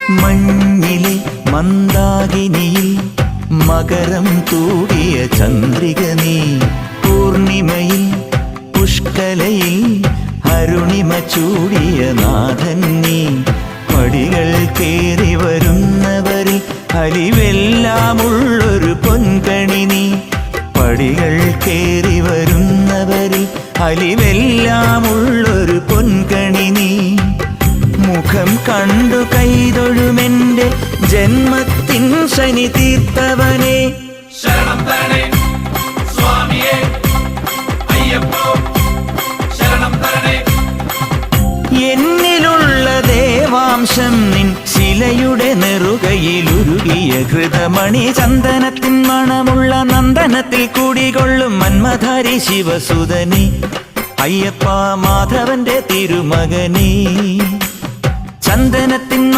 മഞ്ഞിലെ മന്ദാകിനിയിൽ മകരം തൂടിയ ചന്ദ്രിക നീ, പൂർണിമയിൽ പുഷ്കലയിൽ അരുണിമ ചൂടിയ നാഥൻ നീ. പടികൾ കേറി വരുന്നവരിൽ അലിവെല്ലാമുള്ളൊരു പൊൻകണി നീ. പടികൾ കേറി വരുന്നവരിൽ അലിവെല്ലാമുള്ളൊരു പൊൻകണി നീ. മുഖം കണ്ടു കൈതൊഴുമെന്റെ ജന്മത്തിൻ ശനി തീർത്തവനെ. ശരണം തരണേ സ്വാമിയേ അയ്യപ്പോ, ശരണം തരണേ. എന്നിലുള്ള ദേവാംശം നിൻ ശിലയുടെ നെറുകയിലുരുകിയ ഹൃതമണി. ചന്ദനത്തിൻ മണമുള്ള നന്ദനത്തിൽ കൂടികൊള്ളും മന്മധാരി ശിവസുതനി. അയ്യപ്പ മാധവന്റെ തിരുമകനീ. ചന്ദനത്തിൻ